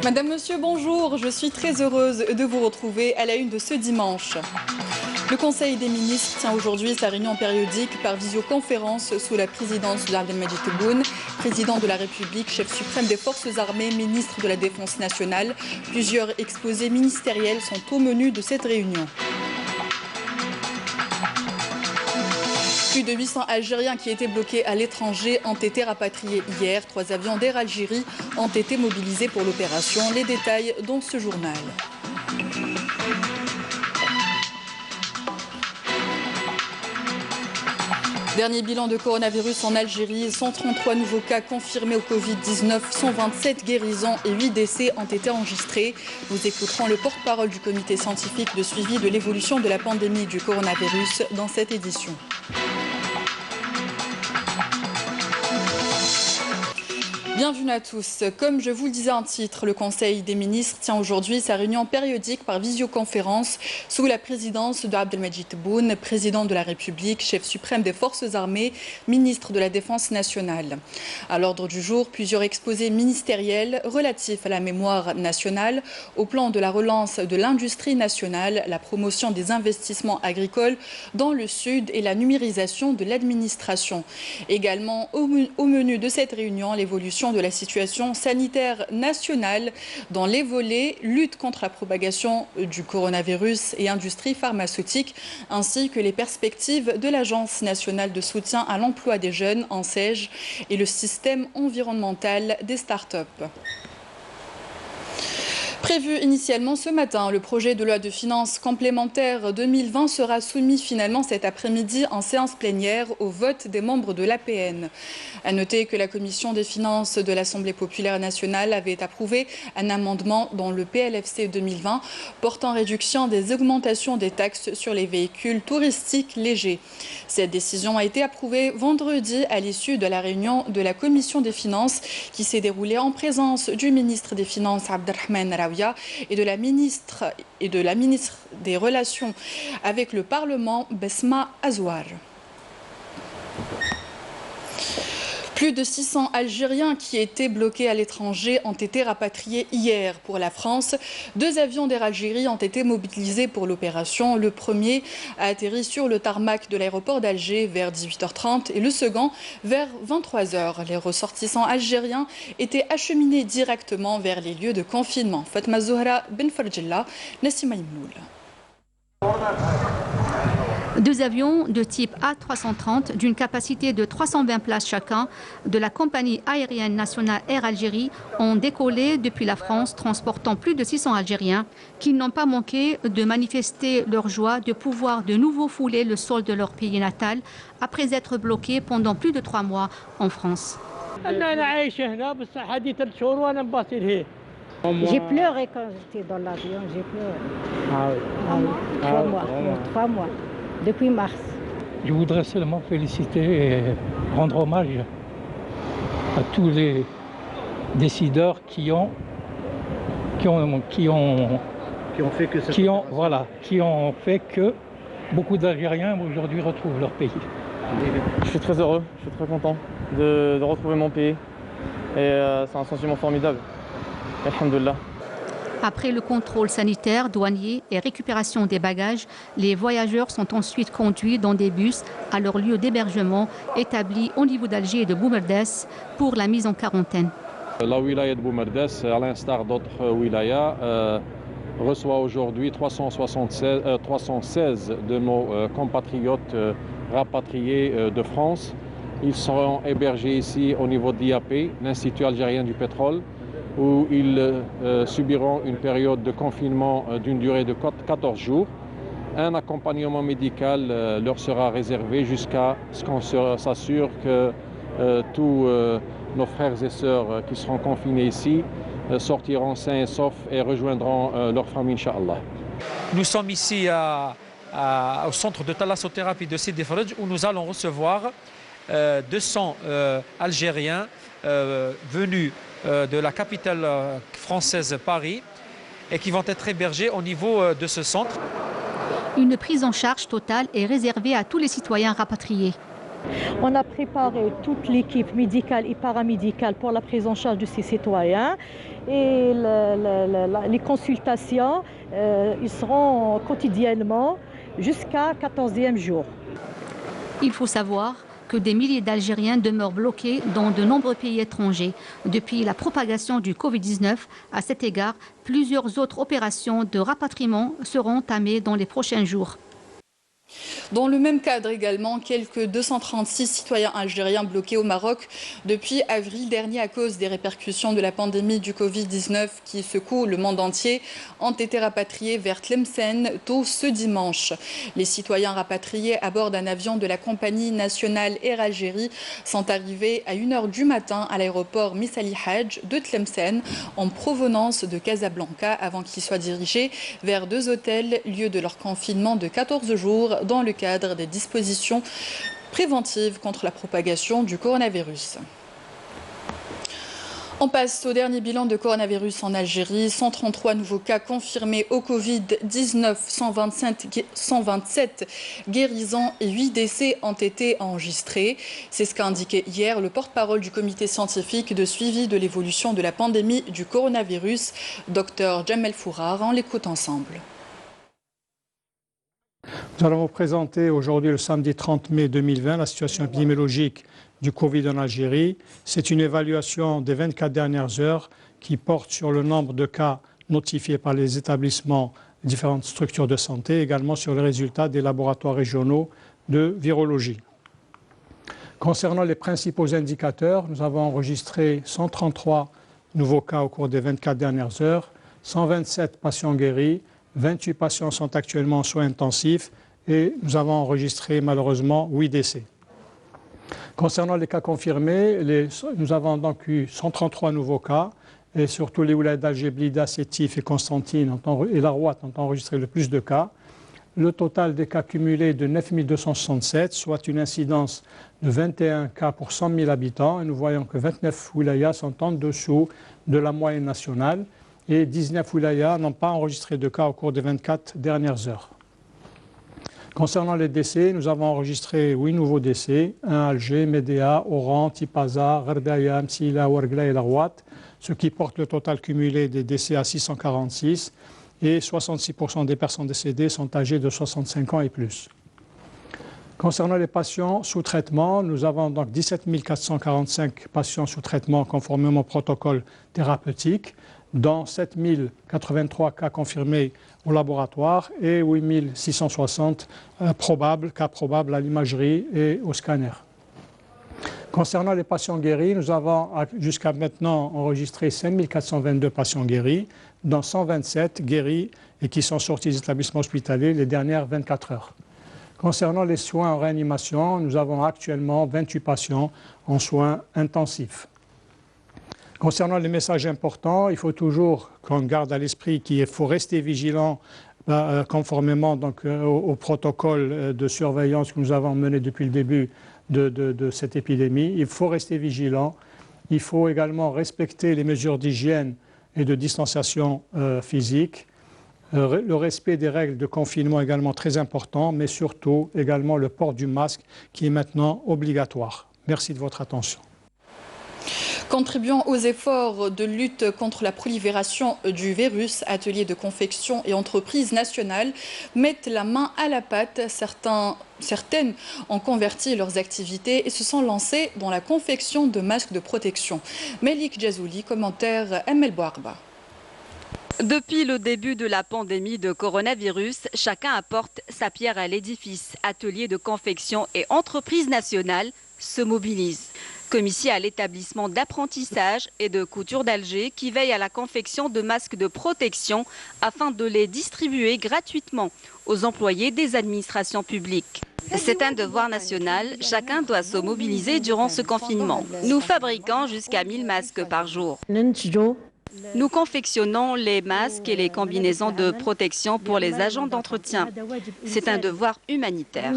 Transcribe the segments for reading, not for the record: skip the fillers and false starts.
Madame, Monsieur, bonjour. Je suis très heureuse de vous retrouver à la une de ce dimanche. Le Conseil des ministres tient aujourd'hui sa réunion périodique par visioconférence sous la présidence d'Abdelmadjid Tebboune, président de la République, chef suprême des forces armées, ministre de la Défense nationale. Plusieurs exposés ministériels sont au menu de cette réunion. Plus de 800 Algériens qui étaient bloqués à l'étranger ont été rapatriés hier. 3 avions d'Air Algérie ont été mobilisés pour l'opération. Les détails dans ce journal. Dernier bilan de coronavirus en Algérie, 133 nouveaux cas confirmés au Covid-19, 127 guérisons et 8 décès ont été enregistrés. Nous écouterons le porte-parole du comité scientifique de suivi de l'évolution de la pandémie du coronavirus dans cette édition. Bienvenue à tous. Comme je vous le disais en titre, le Conseil des ministres tient aujourd'hui sa réunion périodique par visioconférence sous la présidence d'Abdelmadjid Tebboune, président de la République, chef suprême des forces armées, ministre de la Défense nationale. À l'ordre du jour, plusieurs exposés ministériels relatifs à la mémoire nationale, au plan de la relance de l'industrie nationale, la promotion des investissements agricoles dans le Sud et la numérisation de l'administration. Également au menu de cette réunion, l'évolution de la situation sanitaire nationale dans les volets lutte contre la propagation du coronavirus et industrie pharmaceutique, ainsi que les perspectives de l'Agence nationale de soutien à l'emploi des jeunes, ANSEJ, et le système environnemental des start-up. Prévu initialement ce matin, le projet de loi de finances complémentaire 2020 sera soumis finalement cet après-midi en séance plénière au vote des membres de l'APN. À noter que la commission des finances de l'Assemblée populaire nationale avait approuvé un amendement dans le PLFC 2020 portant réduction des augmentations des taxes sur les véhicules touristiques légers. Cette décision a été approuvée vendredi à l'issue de la réunion de la commission des finances qui s'est déroulée en présence du ministre des Finances Abdelrahman Raoui et de la ministre des Relations avec le Parlement, Besma Azouar. Plus de 600 Algériens qui étaient bloqués à l'étranger ont été rapatriés hier pour la France. 2 avions d'Air Algérie ont été mobilisés pour l'opération. Le premier a atterri sur le tarmac de l'aéroport d'Alger vers 18h30 et le second vers 23h. Les ressortissants algériens étaient acheminés directement vers les lieux de confinement. Fatma Zohra Ben Farjilla, Nassima Imnoul. 2 avions de type A330 d'une capacité de 320 places chacun de la compagnie aérienne nationale Air Algérie ont décollé depuis la France, transportant plus de 600 Algériens qui n'ont pas manqué de manifester leur joie de pouvoir de nouveau fouler le sol de leur pays natal après être bloqués pendant plus de 3 mois en France. J'ai pleuré quand j'étais dans l'avion, j'ai pleuré. Ah oui. 3 mois. Depuis mars. Je voudrais seulement féliciter et rendre hommage à tous les décideurs qui ont fait que beaucoup d'Algériens aujourd'hui retrouvent leur pays. Je suis très heureux, je suis très content de retrouver mon pays et c'est un sentiment formidable. Alhamdoulilah. Après le contrôle sanitaire, douanier et récupération des bagages, les voyageurs sont ensuite conduits dans des bus à leur lieu d'hébergement établi au niveau d'Alger et de Boumerdès pour la mise en quarantaine. La wilaya de Boumerdès, à l'instar d'autres wilayas, reçoit aujourd'hui 316 de nos compatriotes rapatriés de France. Ils seront hébergés ici au niveau de l'IAP, l'Institut algérien du pétrole, où ils subiront une période de confinement d'une durée de 14 jours. Un accompagnement médical leur sera réservé jusqu'à ce qu'on s'assure que tous nos frères et sœurs qui seront confinés ici sortiront sains et saufs et rejoindront leur famille, Inch'Allah. Nous sommes ici au centre de thalassothérapie de Sidi Fredj où nous allons recevoir 200 Algériens venus de la capitale française Paris et qui vont être hébergés au niveau de ce centre. Une prise en charge totale est réservée à tous les citoyens rapatriés. On a préparé toute l'équipe médicale et paramédicale pour la prise en charge de ces citoyens. Et les consultations, ils seront quotidiennement jusqu'à 14e jour. Il faut savoir que des milliers d'Algériens demeurent bloqués dans de nombreux pays étrangers. Depuis la propagation du Covid-19, à cet égard, plusieurs autres opérations de rapatriement seront entamées dans les prochains jours. Dans le même cadre également, quelques 236 citoyens algériens bloqués au Maroc depuis avril dernier à cause des répercussions de la pandémie du Covid-19 qui secoue le monde entier ont été rapatriés vers Tlemcen tôt ce dimanche. Les citoyens rapatriés à bord d'un avion de la compagnie nationale Air Algérie sont arrivés à 1h du matin à l'aéroport Missali Hadj de Tlemcen en provenance de Casablanca avant qu'ils soient dirigés vers 2 hôtels, lieu de leur confinement de 14 jours dans le cadre des dispositions préventives contre la propagation du coronavirus. On passe au dernier bilan de coronavirus en Algérie. 133 nouveaux cas confirmés au Covid-19, 127 guérisons et 8 décès ont été enregistrés. C'est ce qu'a indiqué hier le porte-parole du comité scientifique de suivi de l'évolution de la pandémie du coronavirus, Dr Jamel Fourar. On l'écoute ensemble. Nous allons vous présenter aujourd'hui, le samedi 30 mai 2020, la situation épidémiologique du Covid en Algérie. C'est une évaluation des 24 dernières heures qui porte sur le nombre de cas notifiés par les établissements, différentes structures de santé, également sur les résultats des laboratoires régionaux de virologie. Concernant les principaux indicateurs, nous avons enregistré 133 nouveaux cas au cours des 24 dernières heures, 127 patients guéris, 28 patients sont actuellement en soins intensifs et nous avons enregistré malheureusement 8 décès. Concernant les cas confirmés, nous avons donc eu 133 nouveaux cas et surtout les wilayas d'Alger, Blida, Sétif et Constantine et Larouat ont enregistré le plus de cas. Le total des cas cumulés est de 9267, soit une incidence de 21 cas pour 100 000 habitants. Et nous voyons que 29 wilayas sont en dessous de la moyenne nationale et 19 wilayas n'ont pas enregistré de cas au cours des 24 dernières heures. Concernant les décès, nous avons enregistré 8 nouveaux décès, 1 à Alger, Médéa, Oran, Tipaza, Ghardaïa, Msila, Ouargla et Larouat, ce qui porte le total cumulé des décès à 646 et 66% des personnes décédées sont âgées de 65 ans et plus. Concernant les patients sous traitement, nous avons donc 17 445 patients sous traitement conformément au protocole thérapeutique, dont 7 083 cas confirmés au laboratoire et 8 660 cas probables à l'imagerie et au scanner. Concernant les patients guéris, nous avons jusqu'à maintenant enregistré 5 422 patients guéris, dont 127 guéris et qui sont sortis des établissements hospitaliers les dernières 24 heures. Concernant les soins en réanimation, nous avons actuellement 28 patients en soins intensifs. Concernant les messages importants, il faut toujours qu'on garde à l'esprit qu'il faut rester vigilant conformément donc, au protocole de surveillance que nous avons mené depuis le début de cette épidémie. Il faut rester vigilant. Il faut également respecter les mesures d'hygiène et de distanciation physique. Le respect des règles de confinement est également très important, mais surtout également le port du masque qui est maintenant obligatoire. Merci de votre attention. Contribuant aux efforts de lutte contre la prolifération du virus, ateliers de confection et entreprises nationales mettent la main à la pâte. Certaines ont converti leurs activités et se sont lancées dans la confection de masques de protection. Melik Djazouli, commentaire Emmel Bouarba. Depuis le début de la pandémie de coronavirus, chacun apporte sa pierre à l'édifice. Ateliers de confection et entreprises nationales se mobilisent. Comme ici à l'établissement d'apprentissage et de couture d'Alger qui veille à la confection de masques de protection afin de les distribuer gratuitement aux employés des administrations publiques. C'est un devoir national, chacun doit se mobiliser durant ce confinement. Nous fabriquons jusqu'à 1000 masques par jour. Nous confectionnons les masques et les combinaisons de protection pour les agents d'entretien. C'est un devoir humanitaire.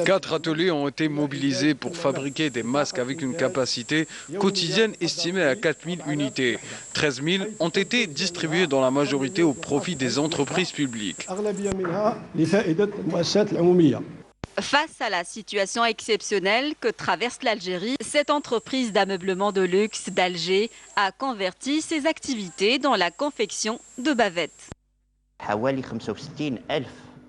4 ateliers ont été mobilisés pour fabriquer des masques avec une capacité quotidienne estimée à 4000 unités. 13 000 ont été distribués dans la majorité au profit des entreprises publiques. Face à la situation exceptionnelle que traverse l'Algérie, cette entreprise d'ameublement de luxe d'Alger a converti ses activités dans la confection de bavettes.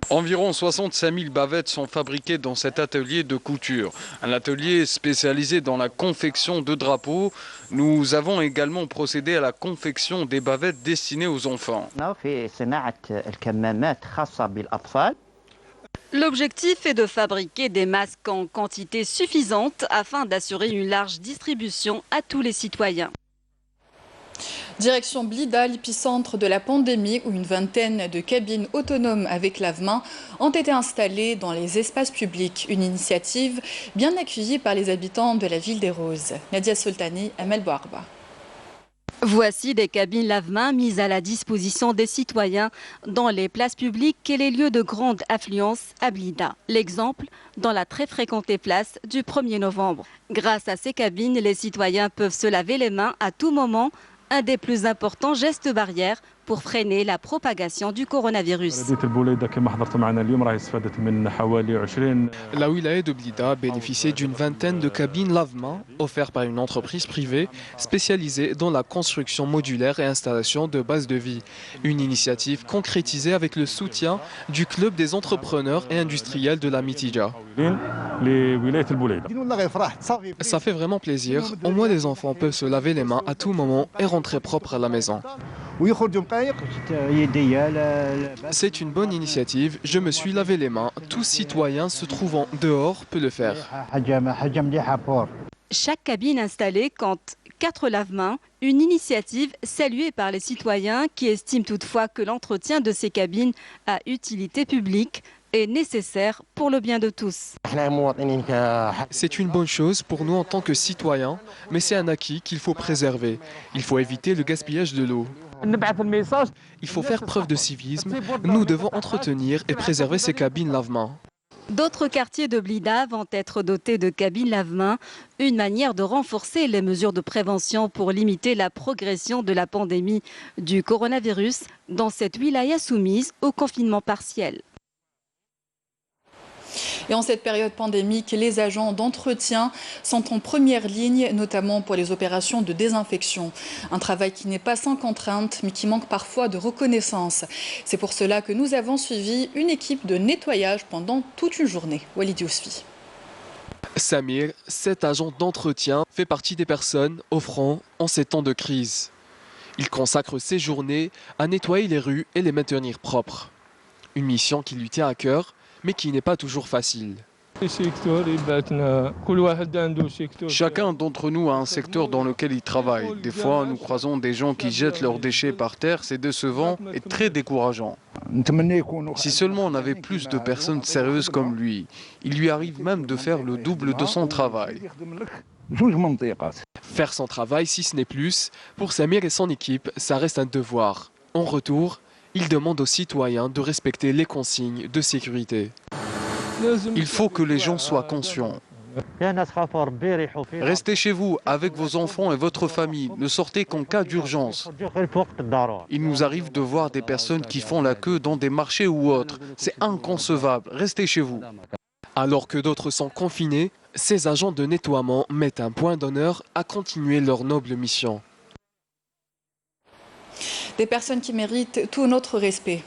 Environ 65 000 bavettes sont fabriquées dans cet atelier de couture. Un atelier spécialisé dans la confection de drapeaux. Nous avons également procédé à la confection des bavettes destinées aux enfants. L'objectif est de fabriquer des masques en quantité suffisante afin d'assurer une large distribution à tous les citoyens. Direction Blida, l'épicentre de la pandémie, où une vingtaine de cabines autonomes avec lave-mains ont été installées dans les espaces publics. Une initiative bien accueillie par les habitants de la ville des Roses. Nadia Soltani, Amel Bouarba. Voici des cabines lave-mains mises à la disposition des citoyens dans les places publiques et les lieux de grande affluence à Blida. L'exemple dans la très fréquentée place du 1er novembre. Grâce à ces cabines, les citoyens peuvent se laver les mains à tout moment, un des plus importants gestes barrières pour freiner la propagation du coronavirus. La wilaya de Blida bénéficiait d'une vingtaine de cabines lave-mains offertes par une entreprise privée spécialisée dans la construction modulaire et installation de bases de vie. Une initiative concrétisée avec le soutien du club des entrepreneurs et industriels de la Mitidja. Ça fait vraiment plaisir. Au moins les enfants peuvent se laver les mains à tout moment et rentrer propres à la maison. C'est une bonne initiative. Je me suis lavé les mains. Tout citoyen se trouvant dehors peut le faire. Chaque cabine installée compte 4 lave-mains, une initiative saluée par les citoyens qui estiment toutefois que l'entretien de ces cabines à utilité publique est nécessaire pour le bien de tous. C'est une bonne chose pour nous en tant que citoyens, mais c'est un acquis qu'il faut préserver. Il faut éviter le gaspillage de l'eau. Il faut faire preuve de civisme. Nous devons entretenir et préserver ces cabines lave-mains. D'autres quartiers de Blida vont être dotés de cabines lave-mains, une manière de renforcer les mesures de prévention pour limiter la progression de la pandémie du coronavirus dans cette wilaya soumise au confinement partiel. Et en cette période pandémique, les agents d'entretien sont en première ligne, notamment pour les opérations de désinfection. Un travail qui n'est pas sans contrainte, mais qui manque parfois de reconnaissance. C'est pour cela que nous avons suivi une équipe de nettoyage pendant toute une journée. Walid Yousfi. Samir, cet agent d'entretien, fait partie des personnes offrant en ces temps de crise. Il consacre ses journées à nettoyer les rues et les maintenir propres. Une mission qui lui tient à cœur, mais qui n'est pas toujours facile. Chacun d'entre nous a un secteur dans lequel il travaille. Des fois, nous croisons des gens qui jettent leurs déchets par terre. C'est décevant et très décourageant. Si seulement on avait plus de personnes sérieuses comme lui, il lui arrive même de faire le double de son travail. Faire son travail, si ce n'est plus, pour Samir et son équipe, ça reste un devoir. En retour, il demande aux citoyens de respecter les consignes de sécurité. Il faut que les gens soient conscients. Restez chez vous avec vos enfants et votre famille. Ne sortez qu'en cas d'urgence. Il nous arrive de voir des personnes qui font la queue dans des marchés ou autres. C'est inconcevable. Restez chez vous. Alors que d'autres sont confinés, ces agents de nettoiement mettent un point d'honneur à continuer leur noble mission. Des personnes qui méritent tout notre respect.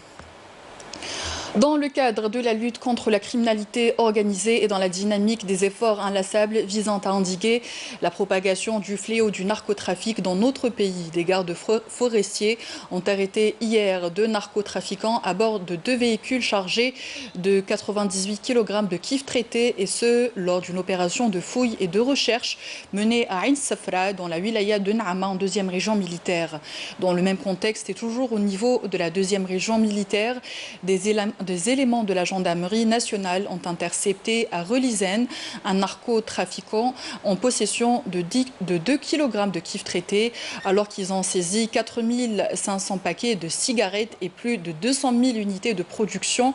Dans le cadre de la lutte contre la criminalité organisée et dans la dynamique des efforts inlassables visant à endiguer la propagation du fléau du narcotrafic dans notre pays, des gardes forestiers ont arrêté hier 2 narcotrafiquants à bord de 2 véhicules chargés de 98 kg de kif traité, et ce, lors d'une opération de fouille et de recherche menée à Ain Safra, dans la wilaya de Naama, en 2e région militaire. Dans le même contexte et toujours au niveau de la 2e région militaire, des des éléments de la gendarmerie nationale ont intercepté à Relisen un narcotrafiquant en possession de 2 kg de kif traité, alors qu'ils ont saisi 4500 paquets de cigarettes et plus de 200 000 unités de production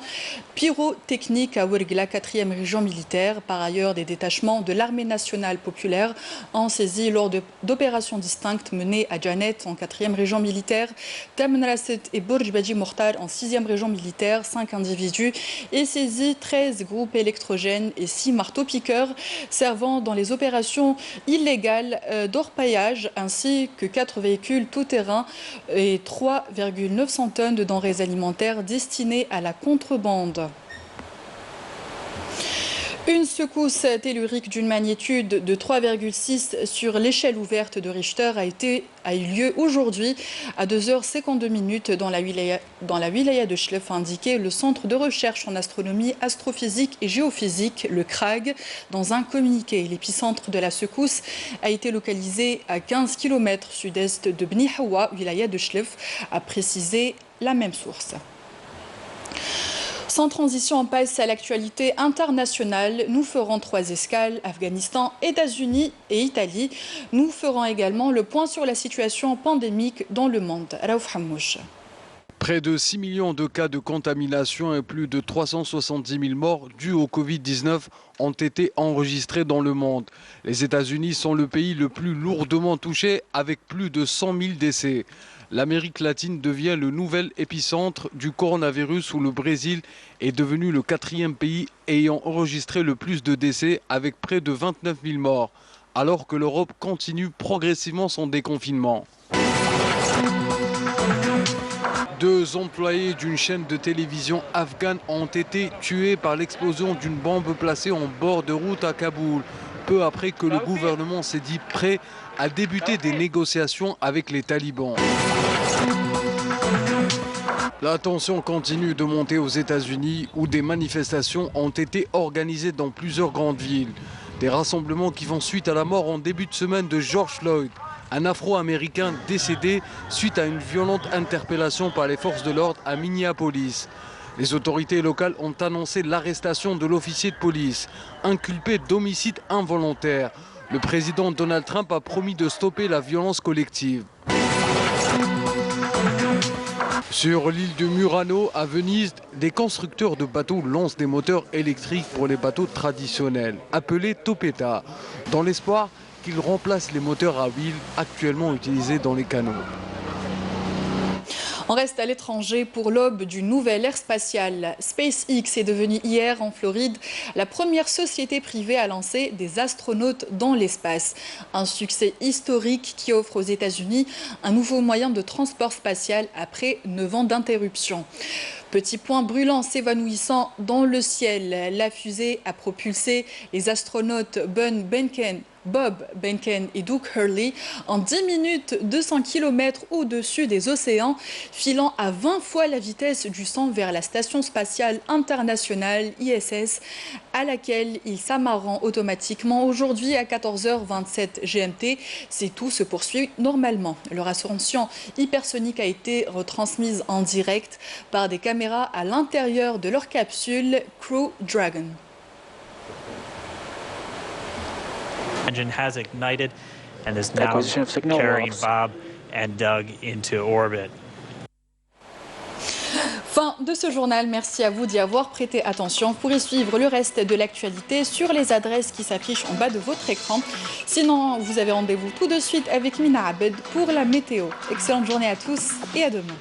pyrotechnique à Ouergla, 4e région militaire. Par ailleurs, des détachements de l'armée nationale populaire ont saisi lors d'opérations distinctes menées à Janet en 4e région militaire, Tamnaraset et Bourj Badji Mortar en 6e région militaire, 5 individus et saisi 13 groupes électrogènes et 6 marteaux-piqueurs servant dans les opérations illégales d'orpaillage, ainsi que 4 véhicules tout-terrain et 3,900 tonnes de denrées alimentaires destinées à la contrebande. Une secousse tellurique d'une magnitude de 3,6 sur l'échelle ouverte de Richter a eu lieu aujourd'hui à 2h52 dans la wilaya de Chlef, a indiqué le Centre de recherche en astronomie, astrophysique et géophysique, le CRAG, dans un communiqué. L'épicentre de la secousse a été localisé à 15 km sud-est de Bni Hawa, wilaya de Chlef, a précisé la même source. Sans transition, on passe à l'actualité internationale. Nous ferons 3 escales, Afghanistan, États-Unis et Italie. Nous ferons également le point sur la situation pandémique dans le monde. Raouf Hammouch. Près de 6 millions de cas de contamination et plus de 370 000 morts dus au Covid-19 ont été enregistrés dans le monde. Les États-Unis sont le pays le plus lourdement touché avec plus de 100 000 décès. L'Amérique latine devient le nouvel épicentre du coronavirus où le Brésil est devenu le 4e pays ayant enregistré le plus de décès avec près de 29 000 morts, alors que l'Europe continue progressivement son déconfinement. 2 employés d'une chaîne de télévision afghane ont été tués par l'explosion d'une bombe placée en bord de route à Kaboul, peu après que le gouvernement s'est dit prêt à débuter des négociations avec les talibans. La tension continue de monter aux États-Unis où des manifestations ont été organisées dans plusieurs grandes villes. Des rassemblements qui font suite à la mort en début de semaine de George Floyd, un Afro-Américain décédé suite à une violente interpellation par les forces de l'ordre à Minneapolis. Les autorités locales ont annoncé l'arrestation de l'officier de police, inculpé d'homicide involontaire. Le président Donald Trump a promis de stopper la violence collective. Sur l'île de Murano, à Venise, des constructeurs de bateaux lancent des moteurs électriques pour les bateaux traditionnels, appelés Topeta, dans l'espoir qu'ils remplacent les moteurs à huile actuellement utilisés dans les canaux. On reste à l'étranger pour l'aube d'une nouvelle ère spatiale. SpaceX est devenue hier en Floride la première société privée à lancer des astronautes dans l'espace. Un succès historique qui offre aux États-Unis un nouveau moyen de transport spatial après 9 ans d'interruption. Petit point brûlant s'évanouissant dans le ciel, la fusée a propulsé les astronautes Bob Behnken et Doug Hurley en 10 minutes 200 km au-dessus des océans, filant à 20 fois la vitesse du son vers la Station spatiale internationale ISS, à laquelle ils s'amarreront automatiquement aujourd'hui à 14h27 GMT. C'est tout se poursuit normalement. Leur ascension hypersonique a été retransmise en direct par des caméras à l'intérieur de leur capsule Crew Dragon. Engine has ignited and is now carrying Bob and Doug into orbit. Fin de ce journal, merci à vous d'y avoir prêté attention. Vous pourrez suivre le reste de l'actualité sur les adresses qui s'affichent en bas de votre écran. Sinon, vous avez rendez-vous tout de suite avec Mina Abed pour la météo. Excellente journée à tous et à demain.